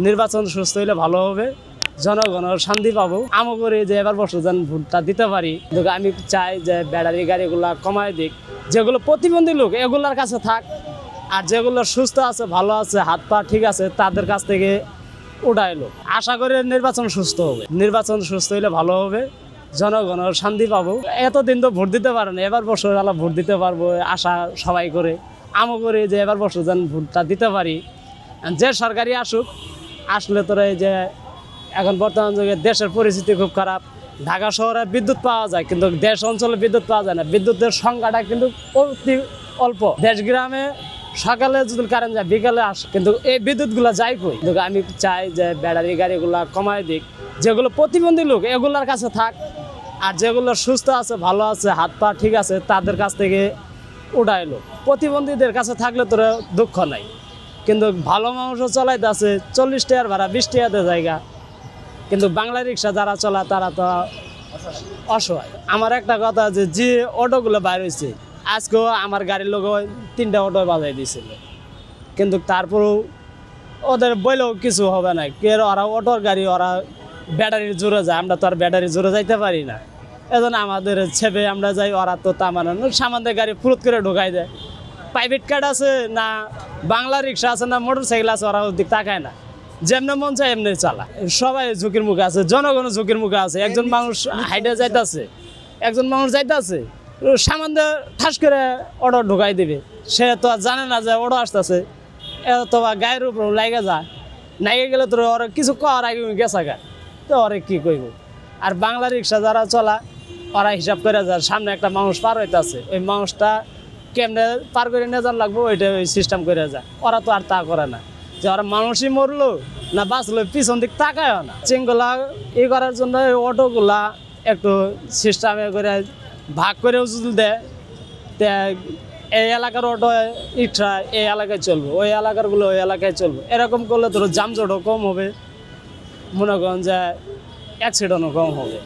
নির্বাচন সুস্থ হইলে ভালো হবে, জনগণের শান্তি পাবো। আমি করি যে এবার বছর যেন ভোটটা দিতে পারি। কিন্তু আমি চাই যে ব্যাটারি গাড়িগুলা কমায় দিক, যেগুলো প্রতিবন্ধী লোক এগুলার কাছে থাক, আর যেগুলো সুস্থ আছে ভালো আছে হাত পা ঠিক আছে তাদের কাছ থেকে উঠাইলো। আশা করি নির্বাচন সুস্থ হবে, নির্বাচন সুস্থ হইলে ভালো হবে, জনগণের শান্তি পাবো। এতদিন তো ভোট দিতে পারে না, এবার বছর আলা ভোট দিতে পারবো আশা সবাই করে। আমি করি যে এবার বছর যেন ভোটটা দিতে পারি। যে সরকারি আসুক, আসলে তোরা এই যে এখন বর্তমান যুগে দেশের পরিস্থিতি খুব খারাপ। ঢাকা শহরে বিদ্যুৎ পাওয়া যায় কিন্তু দেশ অঞ্চলে বিদ্যুৎ পাওয়া যায় না, বিদ্যুতের সংখ্যাটা কিন্তু অতি অল্প। দেশ গ্রামে সকালে যদি কারেন্ট যায় বিকালে আসে, কিন্তু এই বিদ্যুৎগুলো যায় কই। কিন্তু আমি চাই যে ব্যাটারি গাড়িগুলা কমায় দিক, যেগুলো প্রতিবন্ধী লোক এগুলার কাছে থাক, আর যেগুলো সুস্থ আছে ভালো আছে হাত পা ঠিক আছে তাদের কাছ থেকে উঠাইলো। প্রতিবন্ধীদের কাছে থাকলে তোরা দুঃখ নাই, কিন্তু ভালো মানুষও চলাইতে আছে 40 টাকার ভাড়া 20 টাকাতে জায়গা, কিন্তু বাংলা রিক্সা যারা চলা তারা তো অসহায়। আমার একটা কথা যে অটোগুলো বাইর হয়েছে, আজকেও আমার গাড়ির লোক 3টা অটো বাজাই দিয়েছিল, কিন্তু তারপরেও ওদের বইলেও কিছু হবে না। ওরা অটোর গাড়ি ওরা ব্যাটারির জোরে যায়, আমরা তো আর ব্যাটারির জোরে যাইতে পারি না। এজন্য আমাদের ছেপে আমরা যাই, ওরা তো তা মানে সামান্য গাড়ি ফুরুত করে ঢোকাই দেয়। প্রাইভেট কার আছে না বাংলা রিক্সা আছে না মোটর সাইকেল আছে, ওরা ওদিক তাকায় না, যেমনি মন চায় এমনি চালা। সবাই ঝুঁকির মুখে আছে, জনগণও ঝুঁকির মুখে আছে। একজন মানুষ হাইটে যাইতেছে, একজন মানুষ যাইতেছে, সামান্য ঠাস করে অটো ঢোকাই দিবে, সে তো আর জানে না যে অটো আসতেছে, তো গায়ের উপর লাগে যায়, নাইগে গেলে তোর ওরা কিছু কর আগে গেছে গা, তো ওরা কী কইব। আর বাংলা রিক্সা যারা চলা ওরা হিসাব করে যায়, সামনে একটা মানুষ পার হইতেছে, ওই মানুষটা কেমনে পার করে নিয়ে যান লাগবো ওইটা ওই সিস্টেম করে যায়। ওরা তো আর তা করে না, যে ওরা মানুষই মরলো না বাঁচলো পিছন দিক তাকায় না। চিংগুলা করার জন্য অটোগুলা একটু সিস্টেমে করে ভাগ করেও যদি দেয়, এই এলাকার অটো রিক্সা এই এলাকায় চলবে, ওই এলাকারগুলো ওই এলাকায় চলবে। এরকম করলে ধরো যানজটও কম হবে, মনে করেন যে অ্যাক্সিডেন্টও কম হবে।